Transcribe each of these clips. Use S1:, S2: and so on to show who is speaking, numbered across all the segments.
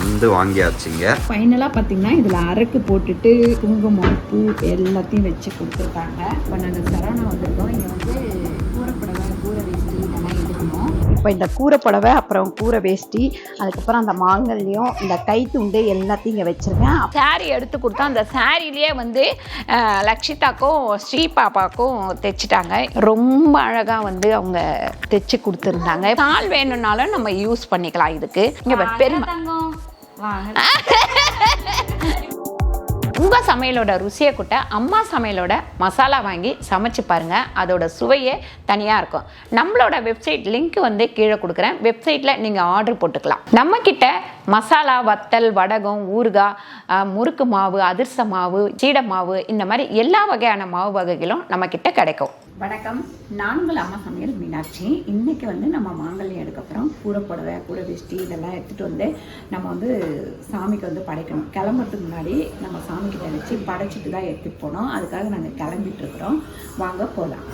S1: வந்து வாங்கியாச்சுங்க.
S2: ஃபைனலாக பார்த்தீங்கன்னா இதில் அரக்கு போட்டுட்டு குங்குமம் பூ எல்லாத்தையும் வச்சு கொடுத்துருக்காங்க. இப்போ நாங்கள் சரவணா வந்திருக்கோம். இங்கே வந்து கூரைப்படவை கூரை வேஷ்டி இதெல்லாம் எடுக்கணும். இப்போ இந்த கூரைப்படவை அப்புறம் கூரை வேஷ்டி அதுக்கப்புறம் அந்த மாங்கல்யம் இந்த கை துண்டு எல்லாத்தையும் இங்கே வச்சுருக்கேன். சாரீ எடுத்து கொடுத்தா அந்த சாரிலேயே வந்து லக்ஷிதாக்கும் ஸ்ரீ பாப்பாக்கும் தைச்சிட்டாங்க. ரொம்ப அழகாக வந்து அவங்க தைச்சி கொடுத்துருந்தாங்க. சால் வேணும்னாலும் நம்ம யூஸ் பண்ணிக்கலாம். இதுக்கு இங்கே பெருமை உங்கள் சமையலோட ருசியை கூட்ட அம்மா சமையலோட மசாலா வாங்கி சமைச்சு பாருங்கள். அதோட சுவையே தனியாக இருக்கும். நம்மளோட வெப்சைட் லிங்க் வந்து கீழே கொடுக்குறேன். வெப்சைட்டில் நீங்கள் ஆர்டர் போட்டுக்கலாம். நம்மக்கிட்ட மசாலா, வத்தல், வடகம், ஊறுகாய், முறுக்கு மாவு, அதிர்ச மாவு, சீடை மாவு இந்த மாதிரி எல்லா வகையான மாவு வகைகளும் நம்மக்கிட்ட கிடைக்கும். வணக்கம், நான் உங்கள் அம்மா சமையல் மீனாட்சி. இன்றைக்கி வந்து நம்ம மாங்கல்யம் எடுக்கப்புறம் கூரைப்படவை கூரை வேஷ்டி இதெல்லாம் எடுத்துகிட்டு வந்து நம்ம வந்து சாமிக்கு வந்து படைக்கணும். கிளம்புறதுக்கு முன்னாடி நம்ம சாமிக்கிட்ட வச்சு படைச்சிட்டு தான் எடுத்துகிட்டு போனோம். அதுக்காக நாங்கள் கிளம்பிட்டு இருக்கிறோம். வாங்க போகலாம்.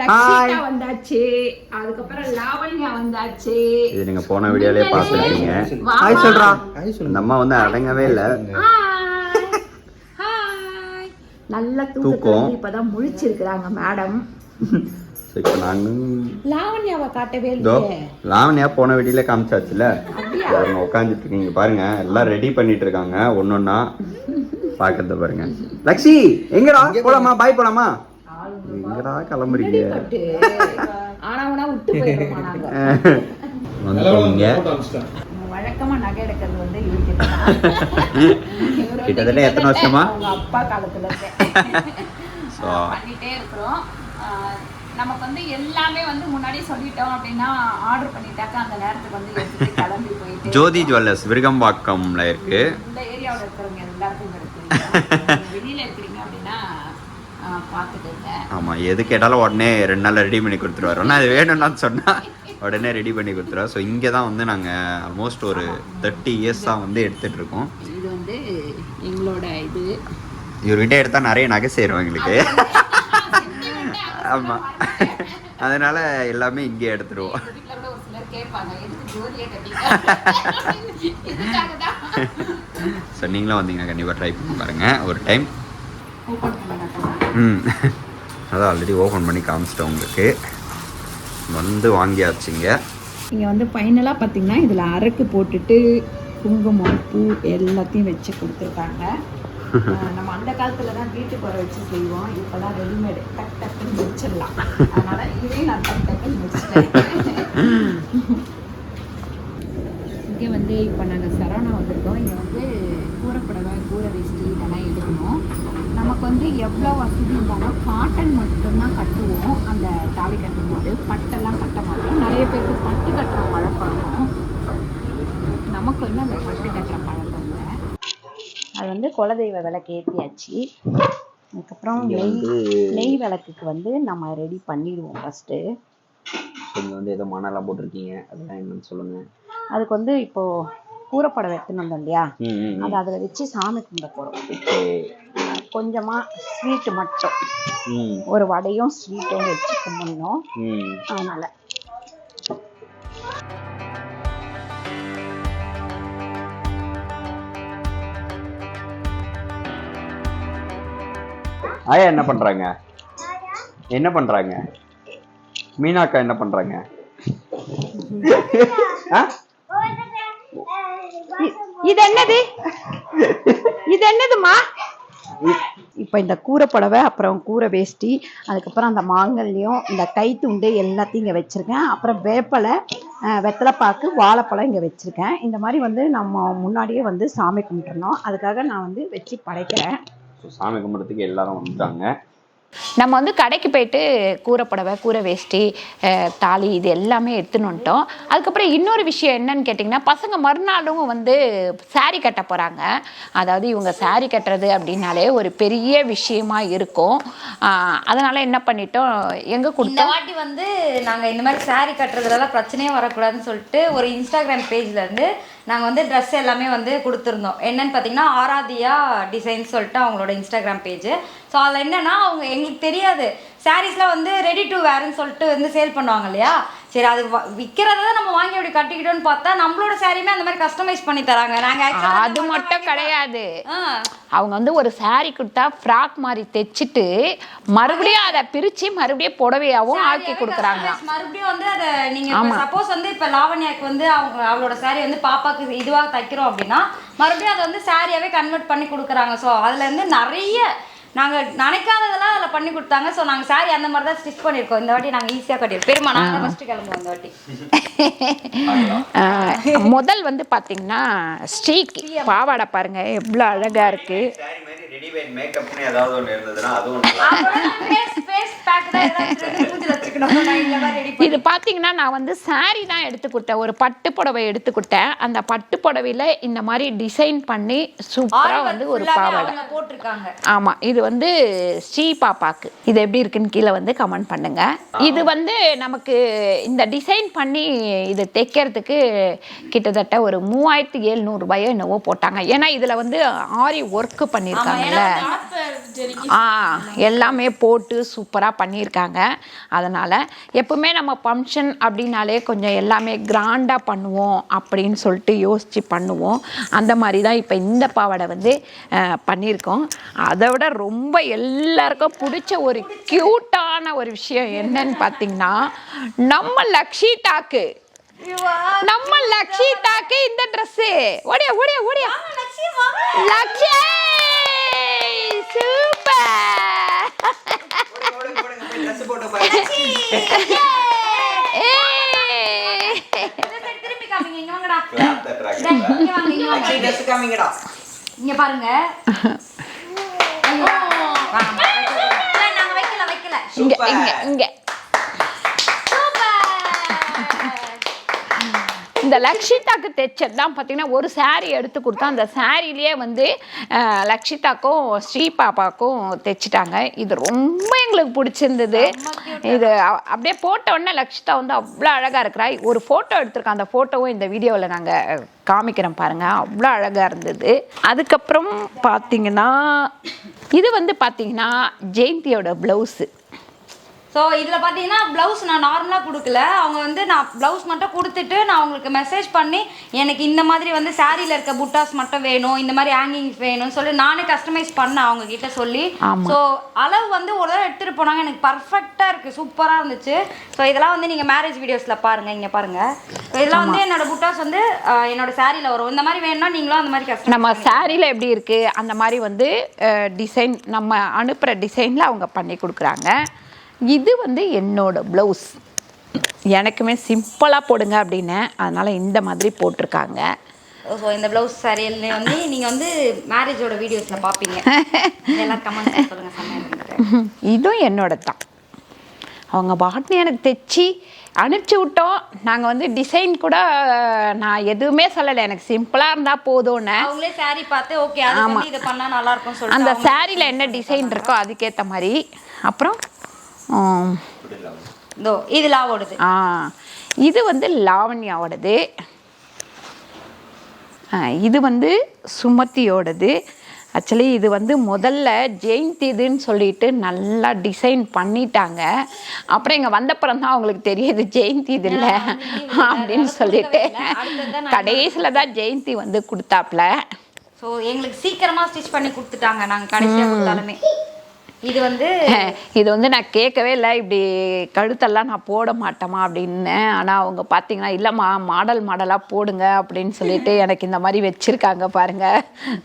S2: லக்ஷிதா வந்தாச்சு, அதுக்கப்புறம் லாவண்யா வந்தாச்சு.
S1: இது நீங்க போன வீடியோலயே பார்த்துருக்கீங்க. ஹாய் சொல்றா. இந்த அம்மா வந்து அடங்கவே இல்லை.
S2: நல்ல தூக்கம். இப்பதான் முழிச்சிருக்கிறாங்க மேடம்.
S1: இப்போ நாங்கள்
S2: லாவண்யாவை காட்டவே இல்லையே.
S1: லாவண்யா போன வீடியோல காமிச்சாச்சுல. அவங்க உட்காந்துட்டு இருக்கீங்க பாருங்க. எல்லாம் ரெடி பண்ணிட்டு இருக்காங்க. ஒன்னொன்னா பாக்கிறத பாருங்க. லக்ஷி எங்கடா போலாமா? பாய் போலாமா? எங்கடா கிளம்புறீங்க?
S2: ஆனாவனா விட்டு போயிடுறோமா நாங்க.
S1: வந்துங்க.
S2: வழக்கமா நகை எடுக்கிறது வந்து இவர்கிட்ட
S1: கிட்டத்தட்ட எத்தனை வருஷமா
S2: அவங்க அப்பா காலத்துல பண்ணிட்டே இருக்கிறோம். நமக்கு வந்து எல்லாமே வந்து முன்னாடி சொல்லிட்டோம் அப்படின்னா ஆர்டர் பண்ணிட்டாக்க அந்த நேரத்துக்கு வந்து எடுத்துட்டு கிளம்பி போயிட்டு
S1: ஜோதி ஜுவல்லர்ஸ் விருகம்பாக்கம்ல இருக்கு.
S2: இந்த ஏரியாவில் இருக்கிறவங்க எல்லாருக்கும் இருக்கு. வெளியில இருக்கிறீங்க அப்படின்னா பார்த்துக்கோங்க.
S1: ஆமா, எது கேட்டாலும் உடனே 2 நாள் ரெடி பண்ணி கொடுத்துருவாரு. நான் அது வேணும்னு சொன்னா உடனே ரெடி பண்ணி கொடுத்துருவோம். ஸோ இங்கே தான் வந்து நாங்கள் ஆல்மோஸ்ட் ஒரு 30 இயர்ஸாக வந்து எடுத்துகிட்டு இருக்கோம்.
S2: இது வந்து எங்களோட இது.
S1: இவர்கிட்ட எடுத்தால் நிறைய நகை சேரும் எங்களுக்கு. ஆமாம், அதனால் எல்லாமே இங்கே எடுத்துருவோம். ஸோ நீங்களும் வந்தீங்கன்னா கண்டிப்பாக ட்ரை பண்ணி பாருங்கள் ஒரு டைம். அதான் ஆல்ரெடி ஓப்பன் பண்ணி காமிச்சிட்டோம் உங்களுக்கு. வந்து வாங்கியாச்சுங்க.
S2: இங்கே வந்து ஃபைனலாக பார்த்தீங்கன்னா இதில் அரக்கு போட்டுட்டு குங்குமம் பூ எல்லாத்தையும் வச்சு கொடுத்துருக்காங்க. நம்ம அந்த காலத்தில் தான் வீட்டுக்கு வர வச்சு செய்வோம். இப்போதான் ரெடிமேடு டக் டக்குன்னு முடிச்சிடலாம். அதனால் இதுவே நான் டக் டக்குன்னு முடிச்சிட்டேன். இங்கே வந்து இப்போ நாங்கள் சரவணா வந்திருக்கோம். இங்கே வந்து கூரைப்படவை கூரை வேஷ்டி இதெல்லாம் எடுக்கணும். நமக்கு வந்து எவ்வளோ வசதி இருந்தாலும் காட்டன் மட்டும்தான் கட்டுவோம். அந்த தாலி கட்டும் போது பட்டெல்லாம் கட்ட மாட்டோம். நிறைய பேருக்கு பட்டு கட்டுற பழக்கம் இருக்கும். நமக்கு வந்து அந்த பட்டு கட்டுற பழக்கம் இல்லை. அது வந்து குலதெய்வ விளக்கு ஏற்றியாச்சு. அதுக்கப்புறம் நெய் விளக்குக்கு வந்து நம்ம ரெடி பண்ணிடுவோம். ஃபஸ்ட்டு
S1: நீங்கள் வந்து ஏதோ மணலாம் போட்டிருக்கீங்க, அதெல்லாம் என்னன்னு சொல்லுங்கள்.
S2: அதுக்கு வந்து இப்போது கூரைப்படவை எடுத்துன்னு வந்தோம் இல்லையா, அது அதில் வச்சு சாமி கும்பிட போகிறோம். கொஞ்சமாக ஸ்வீட்டு மட்டும், ஒரு வடையும் ஸ்வீட்டும் வச்சு கும்பிடணும். அதனால்
S1: ஆயா என்ன பண்ணுறாங்க? என்ன பண்ணுறாங்க? மீனாக்கா என்ன பண்ணுறாங்க?
S2: இது என்னது? இது என்னதுமா? இப்போ இந்த கூரைப்படவை அப்புறம் கூரை வேஷ்டி அதுக்கப்புறம் அந்த மாங்கல்யம் இந்த கை துண்டு எல்லாத்தையும் இங்கே வச்சுருக்கேன். அப்புறம் வேப்பலை, வெத்தலைப்பாக்கு, வாழைப்பழம் இங்கே வச்சுருக்கேன். இந்த மாதிரி வந்து நம்ம முன்னாடியே வந்து சாமி கும்பிட்டுருந்தோம். அதுக்காக நான் வந்து வச்சு படைக்கிறேன்.
S1: சாமி கும்பிட்றதுக்கு எல்லாரும் வந்துட்டாங்க.
S2: நம்ம வந்து கடைக்கு போயிட்டு கூரைப்படவை கூரை வேஷ்டி தாலி இது எல்லாமே எடுத்துன்னு வந்துட்டோம். அதுக்கப்புறம் இன்னொரு விஷயம் என்னன்னு கேட்டிங்கன்னா, பசங்க மறுநாளும் வந்து சாரீ கட்ட போகிறாங்க. அதாவது இவங்க சாரீ கட்டுறது அப்படின்னாலே ஒரு பெரிய விஷயமா இருக்கும். அதனால் என்ன பண்ணிட்டோம், எங்கே கொடுத்தோம்
S3: இந்த வாட்டி வந்து நாங்கள் இந்த மாதிரி சாரீ கட்டுறதுலாம் பிரச்சனையே வரக்கூடாதுன்னு சொல்லிட்டு ஒரு இன்ஸ்டாகிராம் பேஜ்லேருந்து நாங்கள் வந்து ட்ரெஸ் எல்லாமே வந்து கொடுத்துருந்தோம். என்னென்னு பார்த்தீங்கன்னா ஆராதியா டிசைன்ஸ் சொல்லிட்டு அவங்களோட இன்ஸ்டாகிராம் பேஜ். ஸோ அதில் என்னென்னா அவங்க எங்களுக்கு தெரியாது சாரீஸ்லாம் வந்து ரெடி டு வேர்னு சொல்லிட்டு வந்து சேல் பண்ணுவாங்க இல்லையா. சரி அது விற்கிறத நம்ம வாங்கி அப்படி கட்டிக்கிட்டோம்னு பார்த்தா நம்மளோட சாரியுமே அந்த மாதிரி கஸ்டமைஸ் பண்ணி தராங்க. நாங்கள்
S2: அது மட்டும் கிடையாது, அவங்க வந்து ஒரு சாரி கொடுத்தா ஃப்ராக் மாதிரி தைச்சிட்டு மறுபடியும் அதை பிரித்து மறுபடியும் புடவையாகவும் ஆக்கி கொடுக்குறாங்க.
S3: மறுபடியும் வந்து அதை நீங்கள் சப்போஸ் வந்து இப்போ லாவண்யாவுக்கு வந்து அவளோட சாரி வந்து பாப்பாவுக்கு இதுவாக தைக்கிறோம் அப்படின்னா மறுபடியும் அதை வந்து சாரியாகவே கன்வெர்ட் பண்ணி கொடுக்குறாங்க. ஸோ அதில் இருந்து நிறைய நாங்கள் நினைக்காததெல்லாம் அதில் பண்ணி கொடுத்தாங்க. ஸோ நாங்கள் சாரி அந்த மாதிரி தான் ஸ்டிச் பண்ணியிருக்கோம். இந்த வாட்டி நாங்கள் ஈஸியாக கட்டியிருக்கோம். பெருமா நாங்கள் ஃபஸ்ட்டு கிளம்புவோம் இந்த வாட்டி.
S2: முதல் வந்து பார்த்தீங்கன்னா ஸ்ரீக் பாவாடை பாருங்க எவ்வளோ அழகா இருக்கு. இது பார்த்தீங்கன்னா நான் வந்து சாரி தான் எடுத்து கொடுத்தேன், ஒரு பட்டு புடவை எடுத்து கொடுத்தேன். அந்த பட்டு புடவையில இந்த மாதிரி டிசைன் பண்ணி சூப்பராக வந்து ஒரு பாவாடை போட்டிருக்காங்க. ஆமா, இது வந்து ஸ்ரீ பாப்பாக்கு. இது எப்படி இருக்குன்னு கீழே வந்து கமெண்ட் பண்ணுங்க. இது வந்து நமக்கு இந்த டிசைன் பண்ணி இது தைக்கிறதுக்கு கிட்டத்தட்ட ஒரு 3700 ரூபாயோ என்னவோ போட்டாங்க. ஏன்னா இதுல வந்து ஆரி ஒர்க் பண்ணியிருக்காங்கல்ல, எல்லாமே போட்டு சூப்பராக பண்ணியிருக்காங்க. அதனால் எப்பவுமே நம்ம ஃபங்க்ஷன் அப்படின்னாலே கொஞ்சம் எல்லாமே கிராண்டாக பண்ணுவோம் அப்படின்னு சொல்லிட்டு யோசித்து பண்ணுவோம். அந்த மாதிரி தான் இப்போ இந்த பாவாடை வந்து பண்ணியிருக்கோம். அதை விட ரொம்ப எல்லாருக்கும் பிடிச்ச ஒரு க்யூட்டான ஒரு விஷயம் என்னன்னு பார்த்தீங்கன்னா நம்ம லக்ஷிதாக்கு இந்த ட்ரெஸ் ஓடியா ஓடியா ஓடியா லக்ஷி சூப்பர்.
S3: இங்க பாருங்க,
S2: இங்க இந்த லக்ஷிதாக்கு தைச்சது தான் பார்த்தீங்கன்னா ஒரு சாரீ எடுத்து கொடுத்தா அந்த சாரிலேயே வந்து லக்ஷிதாக்கும் ஸ்ரீ பாப்பாக்கும் தைச்சிட்டாங்க. இது ரொம்ப எங்களுக்கு பிடிச்சிருந்தது. இது அப்படியே போட்ட உடனே லக்ஷிதா வந்து அவ்வளோ அழகாக இருக்கிறா. ஒரு ஃபோட்டோ எடுத்திருக்கேன், அந்த ஃபோட்டோவும் இந்த வீடியோவில் நாங்கள் காமிக்கிறோம் பாருங்கள், அவ்வளோ அழகாக இருந்தது. அதுக்கப்புறம் பார்த்தீங்கன்னா இது வந்து பார்த்தீங்கன்னா ஜெயந்தியோட ப்ளவுஸு.
S3: ஸோ இதில் பார்த்தீங்கன்னா ப்ளவுஸ் நான் நார்மலாக கொடுக்கல, அவங்க வந்து நான் ப்ளவுஸ் மட்டும் கொடுத்துட்டு நான் அவங்களுக்கு மெசேஜ் பண்ணி எனக்கு இந்த மாதிரி வந்து சாரியில் இருக்க புட்டாஸ் மட்டும் வேணும், இந்த மாதிரி ஹேங்கிங்ஸ் வேணும்னு சொல்லி நானே கஸ்டமைஸ் பண்ணேன் அவங்க கிட்ட சொல்லி. ஸோ அளவு வந்து ஒரு தடவை எடுத்துகிட்டு போனாங்க, எனக்கு பர்ஃபெக்டாக இருக்குது, சூப்பராக இருந்துச்சு. ஸோ இதெல்லாம் வந்து நீங்கள் மேரேஜ் வீடியோஸில் பாருங்கள், இங்கே பாருங்கள். ஸோ இதெல்லாம் வந்து என்னோட புட்டாஸ் வந்து என்னோட சாரியில் வரும். இந்த மாதிரி வேணும்னா நீங்களும் அந்த மாதிரி கஸ்டமைஸ்
S2: நம்ம சாரியில் எப்படி இருக்குது அந்த மாதிரி வந்து டிசைன் நம்ம அனுப்புகிற டிசைனில் அவங்க பண்ணி கொடுக்குறாங்க. இது வந்து என்னோட ப்ளவுஸ், எனக்குமே சிம்பிளாக போடுங்க அப்படின்னு, அதனால் இந்த மாதிரி போட்டிருக்காங்க.
S3: ஸோ இந்த ப்ளவுஸ் சாரியில் வந்து நீங்கள் வந்து மேரேஜோட வீடியோஸில் பார்ப்பீங்க. எல்லாம் கமெண்ட் சொல்லுங்கள் சமையல்.
S2: இதுவும் என்னோட தான், அவங்க பாட்னி எனக்கு தைச்சி அனுப்பிச்சி விட்டோம். நாங்கள் வந்து டிசைன் கூட நான் எதுவுமே சொல்லலை, எனக்கு சிம்பிளாக இருந்தால் போதும்னு.
S3: அவங்களே சாரி பார்த்து ஓகே ஆமாம் இது பண்ணால் நல்லாயிருக்கும் சொல்லி
S2: அந்த சாரியில் என்ன டிசைன் இருக்கோ அதுக்கேற்ற மாதிரி. அப்புறம்
S3: இது லாவோடது,
S2: இது வந்து லாவண்யாவோடது, இது வந்து சுமதியோடது. ஆக்சுவலி இது வந்து முதல்ல ஜெயந்திதுன்னு சொல்லிட்டு நல்லா டிசைன் பண்ணிட்டாங்க. அப்புறம் இங்கே வந்தப்புறம் தான் அவங்களுக்கு தெரியுது ஜெயந்தி இது இல்லை அப்படின்னு சொல்லிட்டு கடைசியில் தான் ஜெயந்தி வந்து கொடுத்தாப்புல.
S3: ஸோ எங்களுக்கு சீக்கிரமாக ஸ்டிச் பண்ணி கொடுத்துட்டாங்க, நாங்கள் கடைசியாக கொடுத்தாலுமே.
S2: இது வந்து நான் கேட்கவே இல்லை, இப்படி கழுத்தெல்லாம் நான் போட மாட்டேமா அப்படின்னு. ஆனால் அவங்க பார்த்தீங்கன்னா இல்லைம்மா மாடலாக போடுங்க அப்படின்னு சொல்லிட்டு எனக்கு இந்த மாதிரி வச்சுருக்காங்க பாருங்க,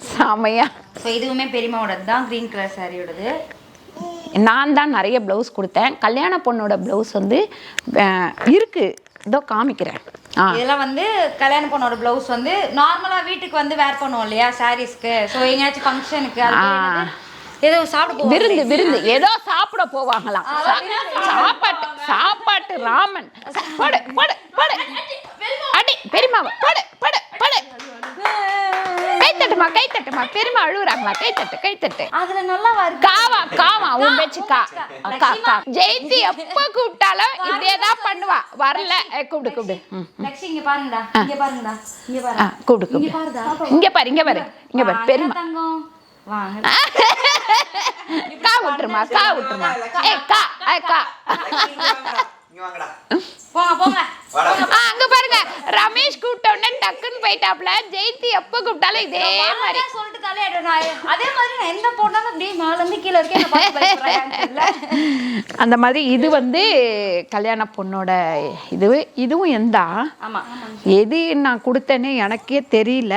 S2: செமையா.
S3: ஸோ இதுவுமே பெரியம்மாவோடது தான், க்ரீன் கலர் சாரியோடது.
S2: நான் தான் நிறைய ப்ளவுஸ் கொடுத்தேன். கல்யாண பொண்ணோட ப்ளவுஸ் வந்து இருக்குது, இதோ காமிக்கிறேன்.
S3: இதெல்லாம் வந்து கல்யாண பொண்ணோட ப்ளவுஸ் வந்து நார்மலாக வீட்டுக்கு வந்து வேர் பண்ணுவோம் இல்லையா சாரீஸ்க்கு. ஸோ எங்கேயாச்சும் ஃபங்க்ஷனுக்கு ஏதோ சாப்பிட
S2: விருந்து ஏதோ சாப்பிட போவாங்களாம். சாப்பாட்டு ராமன் படு படு படு அடி பெரியமாவ படு படு படு கை தட்டுமா பெரியமா அழுகுறாங்களா, கை தட்டு
S3: அதுல நல்லா
S2: காவா உன் பேச்சுக்கா அக்கா. ஜெயந்தி எப்ப கூப்பிட்டாலும் இப்படியேதான் பண்ணுவா, வரல கூப்பிடு
S3: இங்க பாருங்கடா, இங்க பாருங்கடா, இங்க பாரு
S2: கூப்பிடு இங்க பாரு பெரியமா
S1: கா விட்டுருமா
S2: கா அங்க பாருங்க ரமேஷ் கூப்பிட்ட உடனே டக்குன்னு போயிட்டாப்ல. ஜெயந்தி எப்ப கூப்பிட்டாலும் இதே மாதிரி
S3: சொல்லிட்டு அதே மாதிரி நான் எந்த போட்டாலும் அப்படியே மேல இருந்து கீழே இருக்கேன்.
S2: அந்த மாதிரி இது வந்து கல்யாண பொண்ணோட இதுவும் எந்தா எது நான் கொடுத்தேன்னு எனக்கே தெரியல.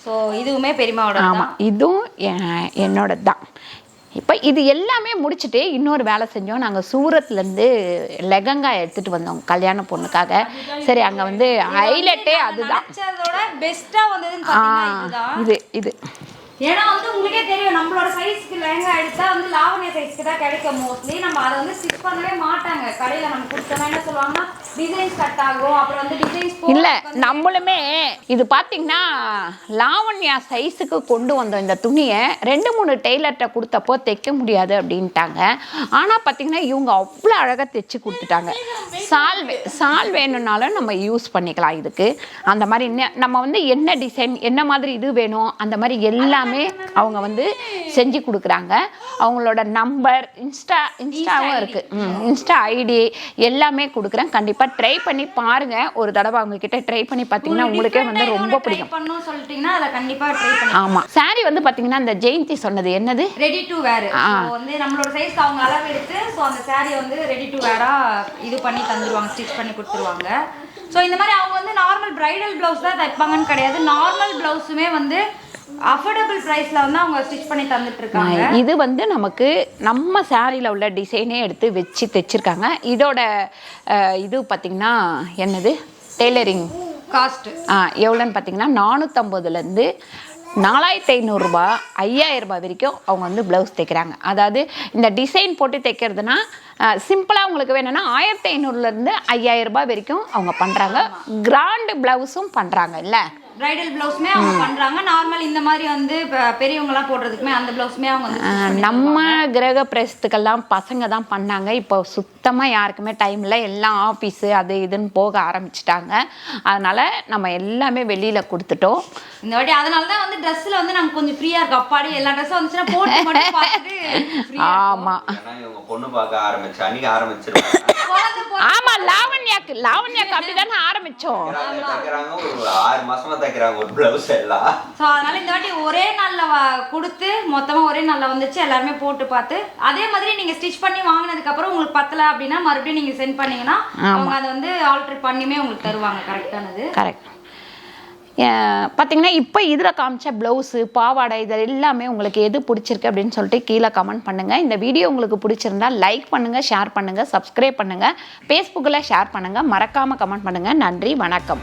S3: ஸோ இதுவுமே பெரியமாவோட.
S2: ஆமாம், இதுவும் என்னோட தான். இப்போ இது எல்லாமே முடிச்சுட்டு இன்னொரு வேலை செஞ்சோம். நாங்கள் சூரத்லேருந்து லெகங்கா எடுத்துகிட்டு வந்தோம் கல்யாண பொண்ணுக்காக. சரி, அங்கே வந்து ஹைலைட்டே அதுதான்.
S3: பெஸ்ட்டாக வந்ததுன்னு
S2: இது
S3: ஏன்னா வந்து உங்களுக்கே தெரியும் நம்மளோட சைஸ்க்கு லெஹங்கா எடுத்தா வந்து லாவண்யா சைஸ்க்கு தான் கிடைக்கும் மோஸ்ட்லி. நம்ம அதை வந்து ஸ்டிச் பண்ணவே மாட்டாங்க கடையில். நம்ம கொடுத்தோம்னா என்ன சொல்லுவாங்கன்னா டிசைன்ஸ் கட் ஆகும், அப்புறம் வந்து டிசைன்ஸ்
S2: இல்லை. நம்மளுமே இது பார்த்தீங்கன்னா லாவண்யா சைஸுக்கு கொண்டு வந்தோம் இந்த துணியை. 2-3 டெய்லர்கிட்ட கொடுத்தப்போ தைக்க முடியாது அப்படின்ட்டாங்க. ஆனால் பார்த்தீங்கன்னா இவங்க அவ்வளோ அழகாக தைச்சி கொடுத்துட்டாங்க. சால் வேணும்னாலும் நம்ம யூஸ் பண்ணிக்கலாம் இதுக்கு. அந்த மாதிரி நம்ம வந்து என்ன டிசைன் என்ன மாதிரி இது வேணும் அந்த மாதிரி எல்லாமே அவங்க வந்து செஞ்சு கொடுக்குறாங்க. அவங்களோட நம்பர் இன்ஸ்டாவும் இருக்கு, இன்ஸ்டா ஐடி எல்லாமே கொடுக்குறேன். கண்டிப்பாக ட்ரை பண்ணி பாருங்க. ஒரு தடவை அவங்க கிட்ட ட்ரை பண்ணி பார்த்தீங்கன்னா உங்களுக்கே வந்து ரொம்ப பிடிக்கும். ஆமா, சாரி வந்து பார்த்தீங்கன்னா இந்த ஜெயந்தி சொன்னது என்னது
S3: ரெடி டு வேர். வந்து நம்மளோட சைஸ் அவங்க அளவு எடுத்து ஸோ அந்த சாரி வந்து ரெடி டு வேரா இது பண்ணி தந்துருவாங்க, ஸ்டிச் பண்ணி கொடுத்துருவாங்க. ஸோ இந்த மாதிரி அவங்க வந்து நார்மல் பிரைடல் பிளவுஸ் தான் தைப்பாங்கன்னு கிடையாது. நார்மல் பிளவுஸுமே வந்து அஃபோர்டபுள் பிரைஸ்ல வந்து அவங்க ஸ்டிச் பண்ணி தந்துட்டு இருக்காங்க.
S2: இது வந்து நமக்கு நம்ம சாரியில் உள்ள டிசைனே எடுத்து வச்சு தைச்சிருக்காங்க. இதோட இது பார்த்தீங்கன்னா என்னது டெய்லரிங்
S3: காஸ்ட்
S2: எவ்வளோன்னு பார்த்தீங்கன்னா 450லேருந்து 4500 ரூபாய் 5000 ரூபாய் வரைக்கும் அவங்க வந்து ப்ளவுஸ் தைக்கிறாங்க. அதாவது இந்த டிசைன் போட்டு தைக்கிறதுனா சிம்பிளாக உங்களுக்கு வேணும்னா 1500லேருந்து 5000 ரூபாய் வரைக்கும் அவங்க பண்ணுறாங்க. கிராண்டு ப்ளவுஸும் பண்ணுறாங்க இல்லை,
S3: பிரைடல் ப்ளவுஸ்மே அவங்க பண்றாங்க. நார்மல் இந்த மாதிரி வந்து பெரியவங்கலாம் போடுறதுக்குமே அந்த ப்ளவுஸ்மே அவங்க வந்து
S2: நம்ம கிரக பிரசத்துக்கெல்லாம் பசங்க தான் பண்ணாங்க. இப்போ சுத்தமாக யாருக்குமே டைம் இல்லை, எல்லாம் ஆஃபீஸு அது இதுன்னு போக ஆரம்பிச்சிட்டாங்க. அதனால நம்ம எல்லாமே வெளியில் கொடுத்துட்டோம்
S3: இந்த வாட்டி. அதனால தான் வந்து ட்ரெஸ்ஸில் வந்து நாங்கள் கொஞ்சம் ஃப்ரீயாக இருக்கோம். அப்பாடி எல்லா ட்ரெஸ்ஸும் வந்துச்சுன்னா போட்டு மட்டும் பார்த்துட்டு.
S2: ஆமாம்,
S1: பொண்ணு பார்க்க ஆரம்பிச்சு அன்னைக்கு ஆரம்பிச்சிருவாங்க.
S2: ஆமாம், லாவண்யாக்கு அப்படிதானே ஆரம்பிச்சோம்.
S1: ஒரு 6 மாசமா தைக்கிறாங்க ஒரு பிளவுஸ் எல்லாம்.
S3: ஸோ அதனால இந்த வாட்டி ஒரே நாளில் கொடுத்து மொத்தமாக ஒரே நாளில் வந்துச்சு. எல்லாருமே போட்டு பார்த்து அதே மாதிரி நீங்கள் ஸ்டிச் பண்ணி வாங்கினதுக்கு அப்புறம் உங்களுக்கு பத்தலை அப்படின்னா மறுபடியும் நீங்கள் சென்ட் பண்ணீங்கன்னா அவங்க அதை வந்து ஆல்டர் பண்ணியுமே உங்களுக்கு தருவாங்க கரெக்டானது.
S2: கரெக்ட். பார்த்தீங்கன்னா இப்போ இதில் காமிச்ச ப்ளவுஸு பாவாடை இது எல்லாமே உங்களுக்கு எது பிடிச்சிருக்கு அப்படின்னு சொல்லிட்டு கீழே கமெண்ட் பண்ணுங்கள். இந்த வீடியோ உங்களுக்கு பிடிச்சிருந்தா லைக் பண்ணுங்கள், ஷேர் பண்ணுங்கள், சப்ஸ்கிரைப் பண்ணுங்கள், ஃபேஸ்புக்கில் ஷேர் பண்ணுங்கள், மறக்காமல் கமெண்ட் பண்ணுங்கள். நன்றி, வணக்கம்.